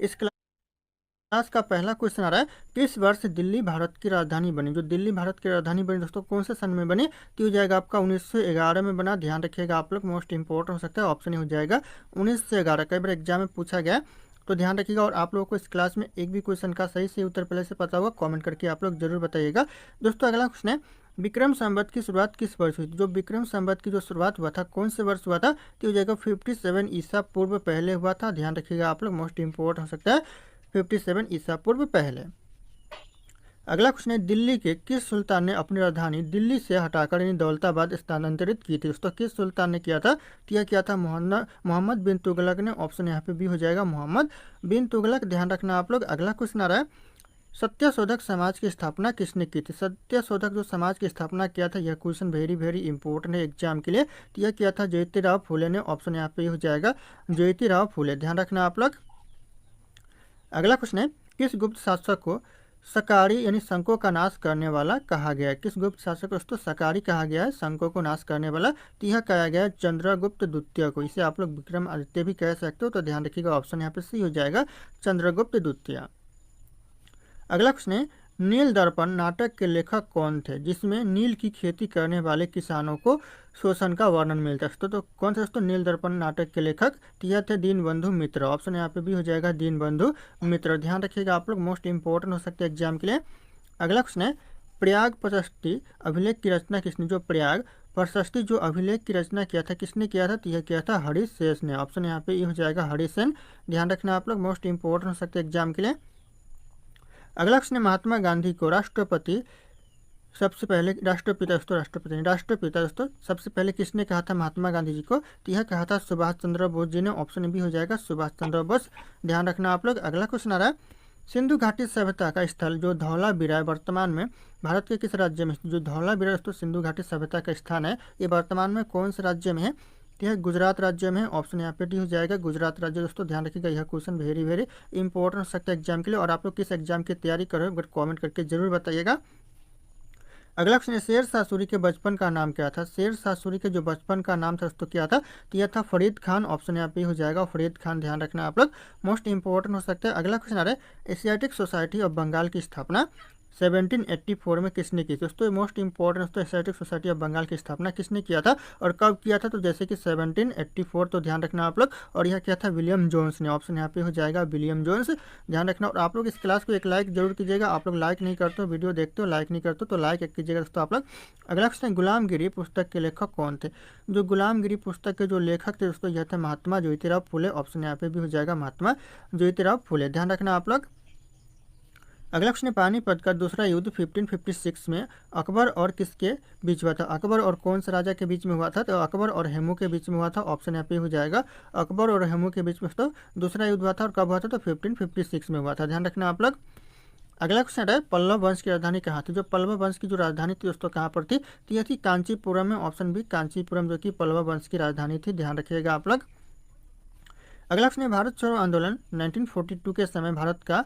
इस क्लास का पहला क्वेश्चन आ रहा है, किस वर्ष दिल्ली भारत की राजधानी बनी। जो दिल्ली भारत की राजधानी बनी दोस्तों कौन से सन में बनी, तो हो जाएगा आपका 1911 में बना। ध्यान रखिएगा आप लोग, मोस्ट इंपॉर्टेंट हो सकता है, ऑप्शन हो जाएगा 1911। कई बार एग्जाम में पूछा गया है, तो ध्यान रखिएगा। और आप लोगों को इस क्लास में एक भी क्वेश्चन का सही से उत्तर पहले से पता होगा, कमेंट करके आप लोग जरूर बताइएगा। दोस्तों अगला क्वेश्चन है, विक्रम संवत की शुरुआत किस वर्ष हुई। जो विक्रम संवत की जो शुरुआत हुआ था कौन से वर्ष हुआ था, तो हो जाएगा 57 ईसा पूर्व पहले हुआ था। ध्यान रखिएगा आप लोग, मोस्ट इंपॉर्टेंट हो सकता है 57 ईसा पूर्व पहले। अगला क्वेश्चन है, दिल्ली के किस सुल्तान ने अपनी राजधानी दिल्ली से हटाकर यानी दौलताबाद स्थानांतरित की थी। दोस्तों किस सुल्तान ने किया था, तो यह किया था मोहम्मद बिन तुगलक ने। ऑप्शन यहाँ पे भी हो जाएगा मोहम्मद बिन तुगलक। ध्यान रखना आप लोग। अगला क्वेश्चन आ रहा है, सत्यशोधक समाज की स्थापना किसने की थी। सत्यशोधक जो समाज की स्थापना किया था, यह क्वेश्चन वेरी वेरी इंपॉर्टेंट है एग्जाम के लिए। तो यह किया था ज्योतिराव फूले ने। ऑप्शन यहाँ पे हो जाएगा ज्योतिराव फूले। ध्यान रखना आप लोग। अगला क्वेश्चन है, किस गुप्त शासक को सकारी यानी शंकों का नाश करने वाला कहा गया है। किस गुप्त शासक को दोस्तों सकारी कहा गया है, शंकों को नाश करने वाला। तो यह कहा गया है चंद्रगुप्त द्वितीय को। इसे आप लोग विक्रमादित्य भी कह सकते हो। तो ध्यान रखिएगा, ऑप्शन यहाँ पे सी हो जाएगा चंद्रगुप्त द्वितीय। अगला क्वेश्चन है, नील दर्पण नाटक के लेखक कौन थे, जिसमें नील की खेती करने वाले किसानों को शोषण का वर्णन मिलता है। तो कौन सा दोस्तों नील दर्पण नाटक के लेखक, तो यह थे दीनबंधु मित्र। ऑप्शन यहाँ पे भी हो जाएगा दीनबंधु मित्र। ध्यान रखिएगा आप लोग, मोस्ट इंपॉर्टेंट हो सकते हैं एग्जाम के लिए। अगला क्वेश्चन है, प्रयाग प्रशस्ति अभिलेख की रचना किसने। जो प्रयाग प्रशस्ति जो अभिलेख की रचना किया था किसने किया था, तो यह किया था हरीश शेष ने। ऑप्शन यहाँ पे ये हो जाएगा हरीश सेन। ध्यान रखना आप लोग, मोस्ट इंपॉर्टेंट हो सकते हैं एग्जाम के लिए। अगला क्वेश्चन है, महात्मा गांधी को राष्ट्रपति सबसे पहले राष्ट्रपिता दोस्तों सबसे पहले किसने कहा था महात्मा गांधी जी को, तो यह कहा था सुभाष चंद्र बोस जी ने। ऑप्शन भी हो जाएगा सुभाष चंद्र बोस। ध्यान रखना आप लोग। अगला क्वेश्चन आ रहा है, सिंधु घाटी सभ्यता का स्थल जो धौलावीरा है वर्तमान में भारत के किस राज्य में। जो धौलावीरा दोस्तों सिंधु घाटी सभ्यता का स्थान है, ये वर्तमान में कौन से राज्य में है, तो यह गुजरात राज्य में है। ऑप्शन यहाँ पे डी हो जाएगा गुजरात राज्य। दोस्तों ध्यान रखिएगा, यह क्वेश्चन वेरी वेरी इंपॉर्टेंट हो सकता है एग्जाम के लिए। और आप लोग किस एग्जाम की तैयारी कर रहे हो, कमेंट करके जरूर बताइएगा। अगला क्वेश्चन है, शेर शाह सूरी के बचपन का नाम क्या था। शेर शाह सूरी के जो बचपन का नाम था दोस्तों क्या था, तो यह था फरीद खान। ऑप्शन यहाँ पे हो जाएगा फरीद खान। ध्यान रखना आप लोग, मोस्ट इंपॉर्टेंट हो सकता है। अगला क्वेश्चन आ रहा है, एशियाटिक सोसाइटी ऑफ बंगाल की स्थापना 1784 में किसने की। दोस्तों मोस्ट इंपॉर्टेंट दोस्तों एशियाटिक सोसाइटी ऑफ बंगाल की स्थापना किसने किया था और कब किया था, तो जैसे कि 1784। तो ध्यान रखना आप लोग। और यह क्या था, विलियम जोन्स ने। ऑप्शन यहाँ पे हो जाएगा विलियम जोन्स। ध्यान रखना। और आप लोग इस क्लास को एक लाइक जरूर कीजिएगा। आप लोग लाइक नहीं करते हो, वीडियो देखते हो लाइक नहीं करते हो, तो लाइक एक कीजिएगा दोस्तों आप लोग। अगला क्वेश्चन, गुलामगिरी पुस्तक के लेखक कौन थे। जो गुलामगिरी पुस्तक के जो लेखक थे दोस्तों यह थे महात्मा ज्योतिराव फूले। ऑप्शन यहाँ पे भी हो जाएगा महात्मा ज्योतिराव फूले। ध्यान रखना आप लोग। अगला क्वेश्चन है, पानीपत का दूसरा युद्ध 1556 में अकबर और किसके बीच हुआ था। अकबर और कौन से राजा के बीच में हुआ था, तो अकबर और हेमू के बीच में हुआ था। ऑप्शन यहाँ पे हो जाएगा अकबर और हेमू के बीच में तो दूसरा युद्ध हुआ था। और कब हुआ था, तो 1556 में हुआ था। ध्यान रखना आप लोग। अगला क्वेश्चन है, पल्लव वंश की राजधानी कहाँ थी। जो पल्लव वंश की जो राजधानी थी दोस्तों कहाँ पर थी, तो यह थी कांचीपुरम में। ऑप्शन बी कांचीपुरम जो कि पल्लव वंश की राजधानी थी। ध्यान रखिएगा आप लोग। अगला क्वेश्चन है, भारत छोड़ो आंदोलन 1942 के समय भारत का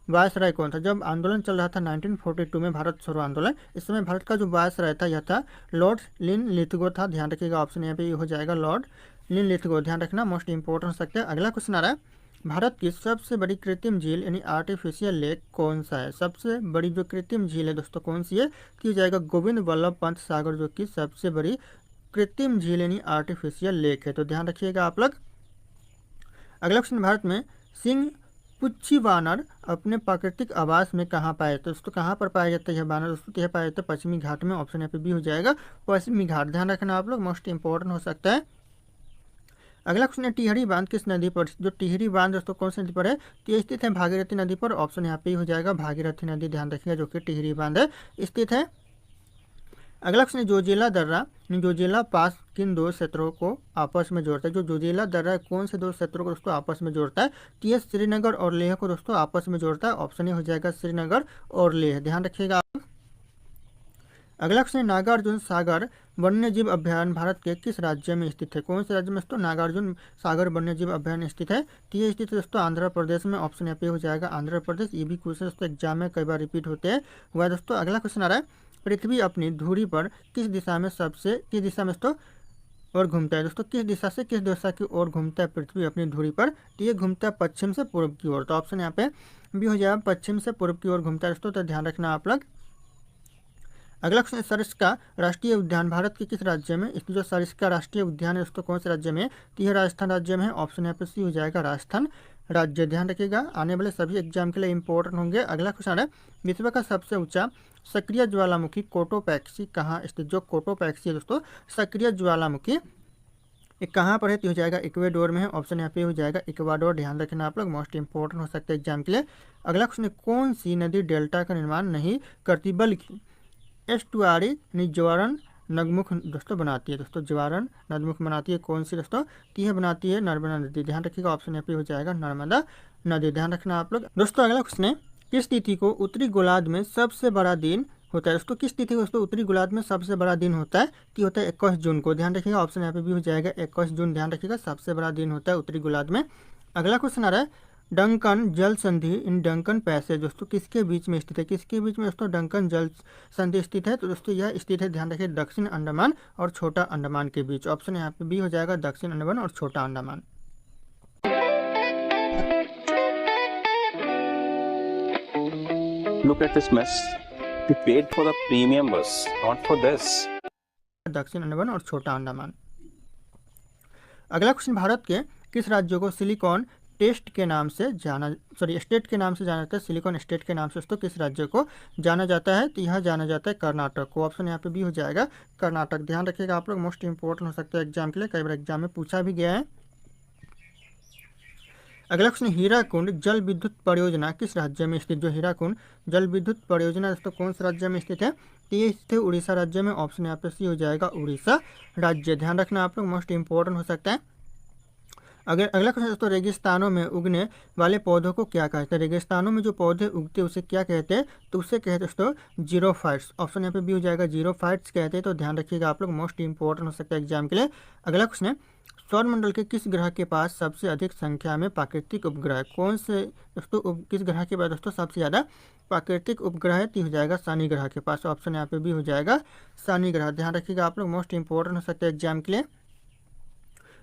वायसराय कौन था। जब आंदोलन चल रहा था 1942 में भारत छोड़ो आंदोलन, इस समय भारत का जो वायसराय था यह था लॉर्ड लिनलिथगो था। ध्यान रखिएगा, ऑप्शन यहाँ पे हो जाएगा लॉर्ड लिनलिथगो। ध्यान रखना, मोस्ट इंपॉर्टेंट हो सकता है। अगला क्वेश्चन आ रहा है, भारत की सबसे बड़ी कृत्रिम झील यानी आर्टिफिशियल लेक कौन सा है। सबसे बड़ी जो कृत्रिम झील है दोस्तों कौन सी है, तो हो जाएगा गोविंद वल्लभ पंत सागर जो कि सबसे बड़ी कृत्रिम झील यानी आर्टिफिशियल लेक है। तो ध्यान रखिएगा आप लोग। अगला क्वेश्चन, भारत में सिंह पुच्छी वानर अपने प्राकृतिक आवास में कहाँ पाए। तो दोस्तों कहाँ पर पाया जाता है यह वानर, दोस्तों यह पाया जाता है पश्चिमी घाट में। ऑप्शन यहाँ पे भी हो जाएगा पश्चिमी घाट। ध्यान रखना आप लोग, मोस्ट इंपॉर्टेंट हो सकता है। अगला क्वेश्चन है, टिहरी बांध किस नदी पर। जो टिहरी बांध दोस्तों कौन सी नदी पर है, तो ये स्थित है भागीरथी नदी पर। ऑप्शन यहाँ पे हो जाएगा भागीरथी नदी। ध्यान रखिएगा, जो कि टिहरी बांध है स्थित है। अगला क्वेश्चन है, जोजिला दर्रा जोजिला पास किन दो क्षेत्रों को आपस में जोड़ता है। जो जोजिला दर्रा कौन से दो क्षेत्रों को दोस्तों आपस में जोड़ता है, तो ये श्रीनगर और लेह को दोस्तों आपस में जोड़ता है। ऑप्शन ये हो जाएगा श्रीनगर और लेह। ध्यान रखिएगा आप। अगला क्वेश्चन है, नागार्जुन सागर वन्यजीव अभ्यारण्य भारत के किस राज्य में स्थित है। कौन से राज्य में दोस्तों नागार्जुन सागर वन्यजीव अभ्यारण्य स्थित है, तो ये स्थित है दोस्तों आंध्र प्रदेश में। ऑप्शन यहाँ पे हो जाएगा आंध्र प्रदेश। ये भी क्वेश्चन दोस्तों एग्जाम में कई बार रिपीट होते हैं हुआ दोस्तों। अगला क्वेश्चन आ रहा है, पृथ्वी अपनी धुरी पर किस दिशा में दोस्तों ओर घूमता है दोस्तों? किस दिशा की ओर घूमता है पृथ्वी अपनी धुरी पर? तो ये घूमता है पश्चिम से पूर्व की ओर। तो ऑप्शन यहाँ पे बी हो जाएगा, पश्चिम से पूर्व की ओर घूमता है दोस्तों। तो ध्यान रखना आप लोग। अगला क्वेश्चन, सरिस्का राष्ट्रीय उद्यान भारत के किस राज्य में? इसकी जो सरिस्का राष्ट्रीय उद्यान है दोस्तों कौन से राज्य में? तो यह राजस्थान राज्य में है। ऑप्शन यहाँ पे सी हो जाएगा, राजस्थान राज्य। ध्यान रखिएगा, आने वाले सभी एग्जाम के लिए इंपॉर्टेंट होंगे। अगला क्वेश्चन है, विश्व का सबसे ऊंचा सक्रिय ज्वालामुखी कोटोपैक्सी कहाँ स्थित? जो कोटोपैक्सी है दोस्तों सक्रिय ज्वालामुखी, ये कहाँ पर है? तो हो जाएगा इक्वेडोर में है। ऑप्शन यहाँ पे हो जाएगा इक्वाडोर। ध्यान रखना आप लोग, मोस्ट इंपॉर्टेंट हो सकता है एग्जाम के लिए। अगला क्वेश्चन, कौन सी नदी डेल्टा का निर्माण नहीं करती बल्कि एस्टुआरी यानी ज्वारण नदमुख दोस्तों बनाती है? दोस्तों ज्वारण नदमुख बनाती है कौन सी दोस्तों? तो यह बनाती है नर्मदा नदी। ध्यान रखिएगा, ऑप्शन यहाँ पे हो जाएगा नर्मदा नदी। ध्यान रखना आप लोग। दोस्तों अगला क्वेश्चन है, किस तिथि को उत्तरी गोलार्ध में सबसे बड़ा दिन होता है? दोस्तों किस तिथि को दोस्तों उत्तरी गोलार्ध में सबसे बड़ा दिन होता है? कि होता है 21 जून को। ध्यान रखिएगा, ऑप्शन यहाँ पे भी हो जाएगा 21 जून। ध्यान रखिएगा, सबसे बड़ा दिन होता है उत्तरी गोलार्ध में। अगला क्वेश्चन आ रहा है, डंकन जल संधि इन डंकन पैसेज दोस्तों किसके बीच में स्थित है? किसके बीच में दोस्तों डंकन जल संधि स्थित है? तो दोस्तों यह स्थित है, ध्यान रखिए, दक्षिण अंडमान और छोटा अंडमान के बीच। ऑप्शन यहाँ पे बी हो जाएगा, दक्षिण अंडमान और छोटा Andaman. Look at this mess. We paid for the premium bus, not for this. दक्षिण अंडमान और छोटा अंडमान। अगला क्वेश्चन, भारत के किस राज्य को सिलिकॉन स्टेट के नाम से जाना जाता है? सिलिकॉन स्टेट के नाम से दोस्तों किस राज्य को जाना जाता है? तो यह जाना जाता है कर्नाटक को। ऑप्शन यहाँ पे भी हो जाएगा कर्नाटक। ध्यान रखिएगा आप लोग, मोस्ट इंपॉर्टेंट हो सकता है एग्जाम के लिए, कई बार एग्जाम में पूछा भी गया है। अगला क्वेश्चन, हीराकुंड जल विद्युत परियोजना किस राज्य में स्थित? जो हीराकुंड जल विद्युत परियोजना दोस्तों कौन से राज्य में स्थित है? तो ये स्थित है उड़ीसा राज्य में। ऑप्शन यहाँ पे सी हो जाएगा, उड़ीसा राज्य। ध्यान रखना आप लोग, मोस्ट इंपॉर्टेंट हो सकता है। अगर अगला क्वेश्चन दोस्तों, रेगिस्तानों में उगने वाले पौधों को क्या कहते हैं? रेगिस्तानों में जो पौधे उगते हैं उसे क्या कहते हैं? तो उसे कहते हैं दोस्तों जीरोफाइट्स। ऑप्शन यहाँ पे भी हो जाएगा, जीरोफाइट्स कहते हैं। तो ध्यान रखिएगा आप लोग, मोस्ट इंपॉर्टेंट हो सकता है एग्जाम के लिए। अगला क्वेश्चन है, सौरमंडल के किस ग्रह के पास सबसे अधिक संख्या में प्राकृतिक उपग्रह? कौन से दोस्तों किस ग्रह के पास दोस्तों सबसे ज़्यादा प्राकृतिक उपग्रह है? तो हो जाएगा शनि ग्रह के पास। ऑप्शन यहाँ पे भी हो जाएगा शनि ग्रह। ध्यान रखिएगा आप लोग, मोस्ट इंपॉर्टेंट हो सकता है एग्जाम के लिए।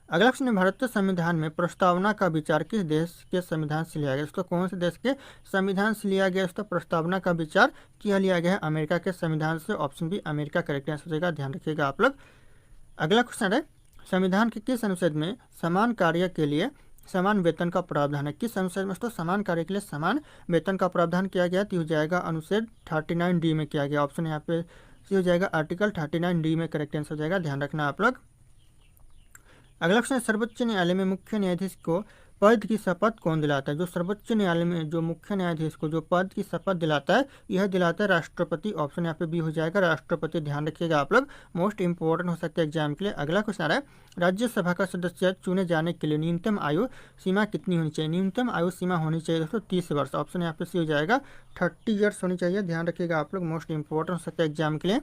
अगला क्वेश्चन, भारतीय संविधान में प्रस्तावना का विचार किस देश के संविधान से लिया गया? दोस्तों कौन से देश के संविधान से लिया गया? दोस्तों प्रस्तावना का विचार किया लिया गया है अमेरिका के संविधान से। Option B America correct answer हो जाएगा। ध्यान रखिएगा आप लोग। अगला क्वेश्चन है, संविधान के किस अनुच्छेद में समान कार्य के लिए समान वेतन का प्रावधान है? किस अनुच्छेद में दोस्तों समान कार्य के लिए समान वेतन का प्रावधान किया गया? तो हो जाएगा अनुच्छेद 39D में किया गया। ऑप्शन यहाँ पे सी हो जाएगा, आर्टिकल 39D में करेक्ट आंसर हो जाएगा। ध्यान रखना आप लोग। अगला क्वेश्चन, सर्वोच्च न्यायालय में मुख्य न्यायाधीश को पद की शपथ कौन दिलाता है? जो सर्वोच्च न्यायालय में जो मुख्य न्यायाधीश को जो पद की शपथ दिलाता है, यह दिलाता है राष्ट्रपति। ऑप्शन यहाँ पे भी हो जाएगा, राष्ट्रपति। ध्यान रखिएगा आप लोग, मोस्ट इंपॉर्टेंट हो सकता है एग्जाम के लिए। अगला क्वेश्चन आ रहा है, राज्यसभा का सदस्य चुने जाने के लिए न्यूनतम आयु सीमा कितनी होनी चाहिए? न्यूनतम आयु सीमा होनी चाहिए दोस्तों 30 वर्ष। ऑप्शन यहाँ पे सी हो जाएगा, 30 ईयर्स होनी चाहिए। ध्यान रखिएगा आप लोग, मोस्ट इंपॉर्टेंट हो सकता है एग्जाम के लिए।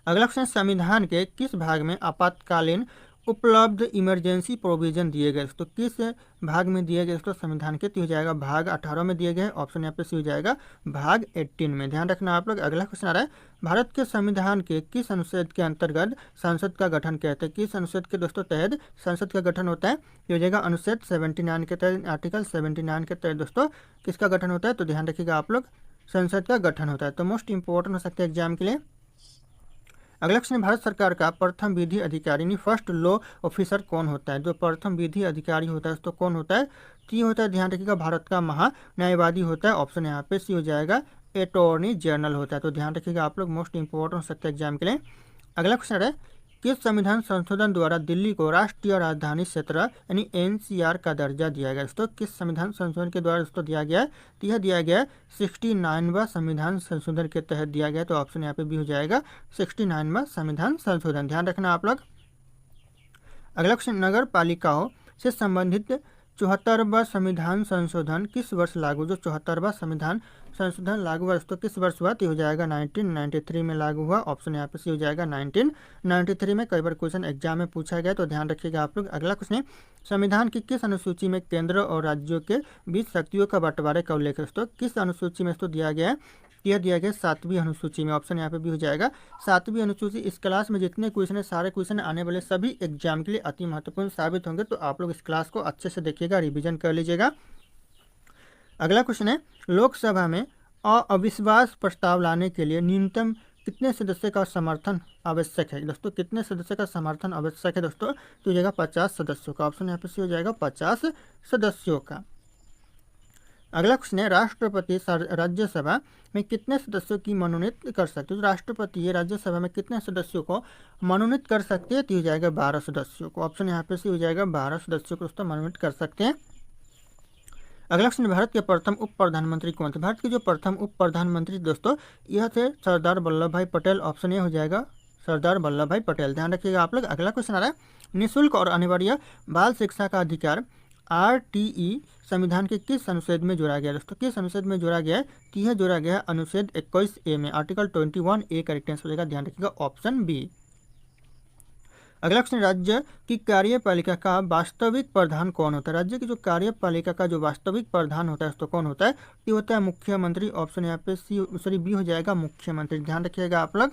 अगला क्वेश्चन, संविधान के किस भाग में आपातकालीन उपलब्ध इमरजेंसी प्रोविजन दिए गए? तो किस भाग में दिए गए दोस्तों संविधान के? तो हो जाएगा भाग 18 में दिए गए। ऑप्शन यहाँ पे सी हो जाएगा, भाग 18 में। ध्यान रखना आप लोग। अगला क्वेश्चन आ रहा है, भारत के संविधान के किस अनुच्छेद के अंतर्गत संसद का गठन कहते हैं? किस अनुच्छेद के दोस्तों तहत संसद का गठन होता है? ये हो जाएगा अनुच्छेद 79 के तहत, आर्टिकल 79 के तहत दोस्तों किसका गठन होता है? तो ध्यान रखिएगा आप लोग, संसद का गठन होता है। तो मोस्ट इंपॉर्टेंट हो सकता है एग्जाम के लिए। अगला क्वेश्चन, भारत सरकार का प्रथम विधि अधिकारी यानी फर्स्ट लॉ ऑफिसर कौन होता है? जो प्रथम विधि अधिकारी होता है तो कौन होता है? तो ये होता है, ध्यान रखिएगा, भारत का महान्यायवादी होता है। ऑप्शन यहाँ पे सी हो जाएगा, अटॉर्नी जनरल होता है। तो ध्यान रखिएगा आप लोग, मोस्ट इंपॉर्टेंट हो सकता है एग्जाम के लिए। अगला क्वेश्चन है, किस संविधान संशोधन द्वारा दिल्ली को राष्ट्रीय राजधानी क्षेत्र यानी NCR का दर्जा दिया गया? दोस्तों किस संविधान संशोधन के द्वारा दोस्तों दिया गया है? तो यह दिया गया 69वां संविधान संशोधन के तहत दिया गया। तो ऑप्शन यहाँ पे भी हो जाएगा 69वां संविधान संशोधन। ध्यान रखना आप लोग। अगला क्वेश्चन, नगर पालिकाओं से संबंधित 74वां संविधान संशोधन किस वर्ष लागू? जो 74वां संविधान संशोधन लागू हुआ तो किस वर्ष हुआ? तो हो जाएगा 1993 में लागू हुआ। ऑप्शन यहाँ पे सी हो जाएगा 1993 में। कई बार क्वेश्चन एग्जाम में पूछा गया, तो ध्यान रखिएगा आप लोग। अगला क्वेश्चन, संविधान की किस अनुसूची में केंद्र और राज्यों के बीच शक्तियों का बंटवारे का उल्लेख है? तो किस अनुसूची में इसको दिया गया है? यह दिया गया 7वीं अनुसूची में। ऑप्शन यहाँ पे भी हो जाएगा 7वीं अनुसूची। इस क्लास में जितने क्वेश्चन है सारे क्वेश्चन आने वाले सभी एग्जाम के लिए अति महत्वपूर्ण साबित होंगे, तो आप लोग इस क्लास को अच्छे से देखिएगा, रिविजन कर लीजिएगा। अगला क्वेश्चन है, लोकसभा में अविश्वास प्रस्ताव लाने के लिए न्यूनतम कितने सदस्य का समर्थन आवश्यक है दोस्तों? कितने सदस्य का समर्थन आवश्यक है दोस्तों? तो हो जाएगा 50 सदस्यों का। ऑप्शन यहाँ पे सी हो जाएगा 50 सदस्यों का। अगला क्वेश्चन है, राष्ट्रपति राज्यसभा में कितने सदस्यों की मनोनीत कर सकते हैं? तो राष्ट्रपति ये राज्यसभा में कितने सदस्यों को मनोनीत कर सकते हैं? तो हो जाएगा 12 सदस्यों को। ऑप्शन यहाँ पे सी हो जाएगा 12 सदस्यों को दोस्तों मनोनीत कर सकते हैं। अगला क्वेश्चन, भारत के प्रथम उप प्रधानमंत्री कौन थे? भारत के जो प्रथम उप प्रधानमंत्री दोस्तों यह थे सरदार वल्लभ भाई पटेल। ऑप्शन ए हो जाएगा सरदार वल्लभ भाई पटेल, ध्यान रखिएगा आप लोग। अगला क्वेश्चन आ रहा है, निःशुल्क और अनिवार्य बाल शिक्षा का अधिकार RTE संविधान के किस अनुच्छेद में जोड़ा गया दोस्तों? किस अनुच्छेद में जोड़ा गया है? तो यह जोड़ा गया है अनुच्छेद 21A में, आर्टिकल 21A करेक्ट आंसर हो जाएगा, ध्यान रखिएगा ऑप्शन बी। अगला क्वेश्चन, राज्य की कार्यपालिका का वास्तविक प्रधान कौन होता है? राज्य की जो कार्यपालिका का जो वास्तविक प्रधान होता है तो कौन होता है? ये होता है मुख्यमंत्री। ऑप्शन यहाँ पे बी हो जाएगा मुख्यमंत्री, ध्यान रखिएगा आप लोग।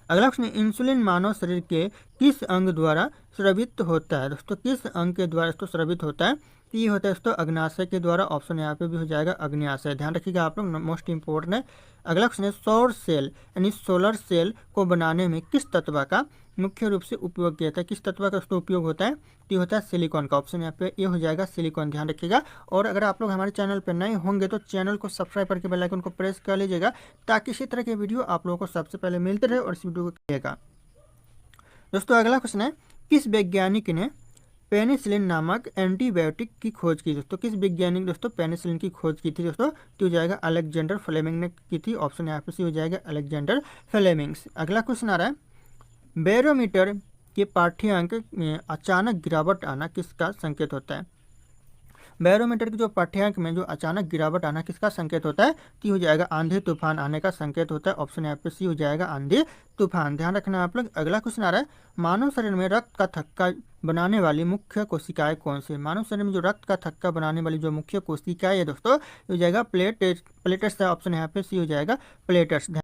अगला क्वेश्चन, इंसुलिन मानव शरीर के किस अंग द्वारा स्रावित होता है दोस्तों? किस अंग के द्वारा इसको स्रावित होता है? तो ये होता है दोस्तों अग्नाशय के द्वारा। ऑप्शन यहाँ पे भी हो जाएगा अग्नाशय, ध्यान रखिएगा आप लोग, मोस्ट इंपॉर्टेंट है। अगला क्वेश्चन है, सौर सेल यानी सोलर सेल को बनाने में किस तत्व का मुख्य रूप से उपयोग किया जाता है? किस तत्व का उसका उपयोग होता है? तो ये होता है सिलिकॉन का। ऑप्शन यहाँ पे ये हो जाएगा सिलिकॉन, ध्यान रखिएगा। और अगर आप लोग हमारे चैनल पर नए होंगे तो चैनल को सब्सक्राइब करके बेल आइकन को प्रेस कर लीजिएगा, ताकि इसी तरह के वीडियो आप लोगों को सबसे पहले मिलते रहे और इस वीडियो को करिएगा दोस्तों। अगला क्वेश्चन है, किस वैज्ञानिक ने पेनिसिलिन नामक एंटीबायोटिक की खोज की दोस्तों? किस वैज्ञानिक दोस्तों पेनिसिलिन की खोज की थी दोस्तों? तो हो जाएगा अलेक्जेंडर फ्लेमिंग ने की थी। ऑप्शन यहाँ पे सी हो जाएगा अलेक्जेंडर फ्लेमिंग्स। अगला क्वेश्चन आ रहा है, बैरोमीटर के पाठ्यांक में अचानक गिरावट आना किसका संकेत होता है? बैरोमीटर के जो पाठ्यांक में जो अचानक गिरावट आना किसका संकेत होता है? तो हो जाएगा आंधी तूफान आने का संकेत होता है। ऑप्शन यहाँ पे सी हो जाएगा आंधी तूफान, ध्यान रखना आप लोग। अगला क्वेश्चन आ रहा है, मानव शरीर में रक्त का थक्का बनाने वाली मुख्य कोशिकाएं कौन सी? मानव शरीर में जो रक्त का थक्का बनाने वाली जो मुख्य कोशिकाएं है दोस्तों हो जाएगा प्लेटेट्स है। ऑप्शन यहाँ पे सी हो जाएगा प्लेटेट्स।